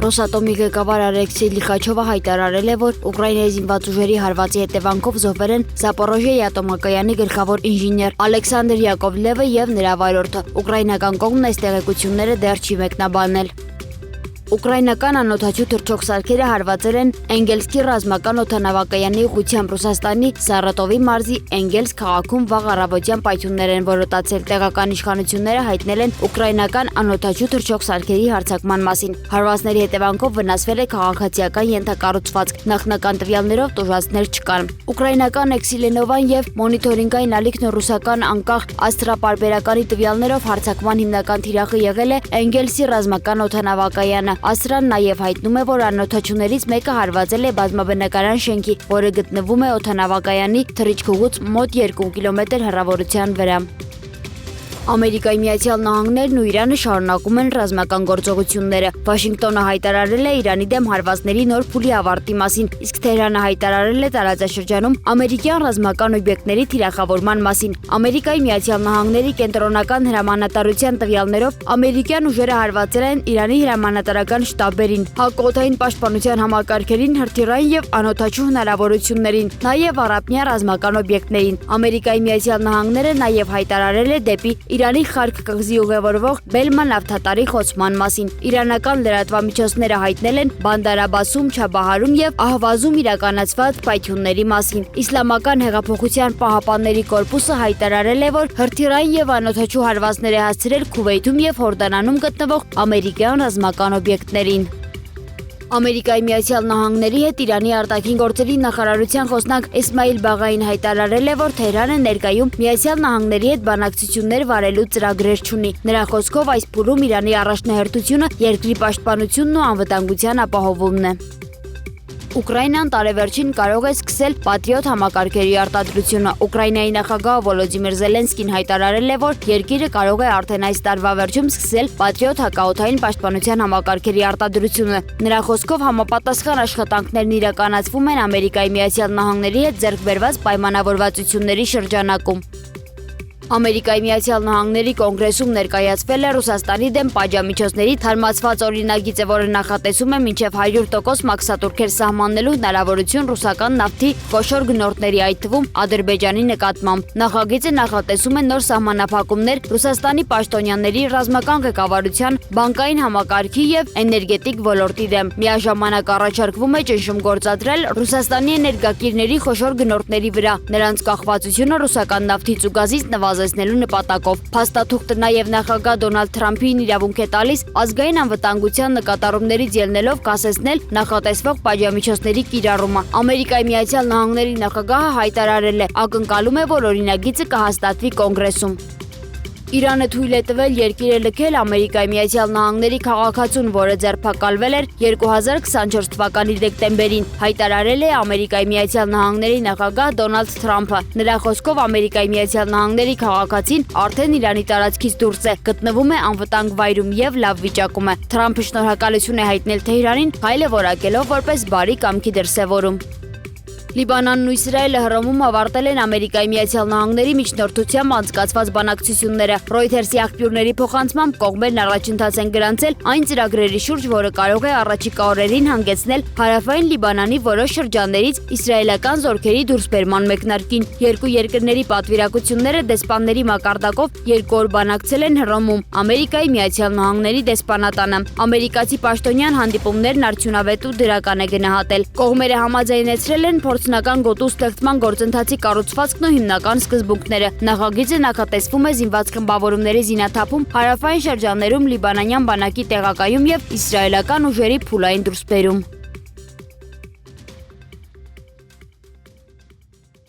Ռոսատոմի ղեկավար Ալեքսեյ Լիխաչովը հայտարարել է, որ Ուկրաինայի զինված ուժերի հարվածի հետևանքով զոհվել են Զապորոժիեի ատոմակայանի գլխավոր ինժեներ Ալեքսանդր Յակովլևը եւ նրա վարորդը։ Ուկրաինական կողմն այս տեղեկությունները դեռ չի մեկնաբանել։ Ուկրաինական անօդաչու թռչող սարքերը հարվածել են Էնգելսկի ռազմական օդանավակայանի ուղղությամբ Ռուսաստանի Սարատովի մարզի Էնգելս քաղաքում վաղ առավոտյան պայթյուններ են որոտացել։ Տեղական իշխանությունները հայտնել են ուկրաինական անօդաչու թռչող սարքերի հարձակման մասին։ Հարվածների հետևանքով վնասվել է քաղաքացիական ենթակառուցվածք։ Նախնական տվյալներով տուժածներ չկան։ Ուկրաինական Էքսիլենովան եւ մոնիթորինգային ալիքն ռուսական անկախ աստրապարբերականի տվյալներով հարձակման հիմնական թիրախը եղել է Էնգելսի ռազմական օդանավակայանը։ Աստրան նաև հայտնում է, որ անօդաչուներից մեկը հարվածել է բազմաբնակարան շենքի, որը գտնվում է օդանավակայանի թռիչքուղուց մոտ 2 կիլոմետր հեռավորության վրա։ Ամերիկայի Միացյալ Նահանգներն ու Իրանը շարունակում են ռազմական գործողությունները։ Վաշինգտոնը հայտարարել է Իրանի դեմ հարվածների նոր փուլի ավարտի մասին, իսկ Թեհրանը հայտարարել է տարածաշրջանում ամերիկյան ռազմական օբյեկտների թիրախավորման մասին։ Ամերիկայի Միացյալ Նահանգների կենտրոնական հրամանատարության տվյալներով ամերիկյան ուժերը հարվածել են Իրանի հրամանատարական շտաբերին, հակօդային պաշտպանության համակարգերին, հրթիռային եւ անօդաչու հնարավորություններին, նաեւ առափնյա ռազմական օբյեկտներին։ Ամերիկայի Միացյալ Նահանգները նաեւ հայտարարել է դեպի Իրանի Խարկ կղզի ուղևորվող Բելման նավթատարի խոցման մասին։ Իրանական լրատվամիջոցները հայտնել են Բանդար Աբասում, Չաբահարում եւ Ահվազում իրականացված պայթյունների մասին։ Իսլամական հեղափոխության պահապանների կորպուսը հայտարարել է, որ հրթիռային եւ անօդաչու հարվածներ է հասցրել Քուվեյթում եւ Հորդանանում գտնվող ամերիկյան ռազմական օբյեկտներին։ Ամերիկայի Միացյալ Նահանգների հետ Իրանի արտաքին գործերի նախարարության խոսնակ Էսմայիլ Բաղային հայտարարել է, որ Թեհրանը ներկայում Միացյալ Նահանգների հետ բանակցություններ վարելու ծրագրեր չունի։ Նրա խոսքով այս փուլում Իրանի առաջնահերթությունը երկրի պաշտպանությունն ու անվտանգության ապահովումն է։ Ուկրաինան տարեվերջին կարող է սկսել Պատրիոտ համակարգերի արտադրությունը։ Ուկրաինայի նախագահ Վոլոդիմիր Զելենսկին հայտարարել է, որ երկիրը կարող է արդեն այս տարվա վերջում սկսել Պատրիոտ հակաօդային պաշտպանության համակարգերի արտադրությունը։ Նրա խոսքով համապատասխան աշխատանքներն իրականացվում են Ամերիկայի Միացյալ Նահանգների հետ ձեռք բերված պայմանավորվածությունների շրջանակում։ Ամերիկայի Միացյալ Նահանգների կոնգրեսում ներկայացվել է Ռուսաստանի դեմ պատժամիջոցների թարմացված օրինագիծը, որը նախատեսում է մինչև 100% մաքսատուրքեր սահմանելու հնարավորություն ռուսական նավթի խոշոր գնորդների, այդ թվում Ադրբեջանի նկատմամբ։ Նախագիծը նախատեսում է նոր սահմանափակումներ Ռուսաստանի պաշտոնյաների, ռազմական ղեկավարության, բանկային համակարգի եւ էներգետիկ ոլորտի դեմ։ Միաժամանակ առաջարկվում է ճնշում գործադրել Ռուսաստանի էներգակիրների խոշոր գնորդների վրա, նրանց կախվածությունը ռուսական նավթից ու գազից նվազեցնելու նպատակով։ Փաստաթուղթը նաև նախագահ Դոնալդ Թրամփին իրավունք է տալիս ազգային անվտանգության նկատառումներից ելնելով կասեցնել նախատեսվող պատժամիջոցների կիրառումը։ Ամերիկայի Միացյալ Նահանգների նախագահը հայտարարել է, ակնկալում է, որ օրինագիծը կհաստատվի կոնգրեսում։ Իրանը թույլ է տվել երկիրը լքել Ամերիկայի Միացյալ Նահանգների քաղաքացուն, որը ձերբակալվել էր 2024 թվականի դեկտեմբերին, հայտարարել է Ամերիկայի Միացյալ Նահանգների նախագահ Դոնալդ Թրամփը։ Նրա խոսքով Ամերիկայի Միացյալ Նահանգների քաղաքացին արդեն Իրանի տարածքից դուրս է, գտնվում է անվտանգ վայրում եւ լավ վիճակում է։ Թրամփը շնորհակալություն է հայտնել Թեհրանին, հայելը որակելով որպես բարի կամքի դրսևորում։ Լիբանանն ու Իսրայելը Հռոմում ավարտել են Ամերիկայի Միացյալ Նահանգների միջնորդությամբ անցկացված բանակցությունները։ Ռոյթերսի աղբյուրների փոխանցմամբ կողմերն առաջընթաց են գրանցել այն ծրագրերի շուրջ, որը կարող է առաջիկա օրերին հանգեցնել հարավային Լիբանանի որոշ շրջաններից իսրայելական զորքերի դուրսբերման մեկնարկին։ Երկու երկրների պատվիրակությունները դեսպանների մակարդակով 2 օր բանակցել են Հռոմում Ամերիկայի Միացյալ Նահանգների դեսպանատանը։ Ամերիկացի պաշտոնյան հանդիպումներն արդյունավետ ու դրական է գնահատել։ Կողմերը համաձայնեցրել են փորձնական գոտու ստեղծման գործընթացի կառուցվածքն ու հիմնական սկզբունքները։ Նախագիծը նախատեսվում է զինված խմբավորումների զինաթափում հարավային շրջաններում լիբանանյան բանակի տեղակայում եւ իսրայելական ուժերի փուլային դուրսբերում։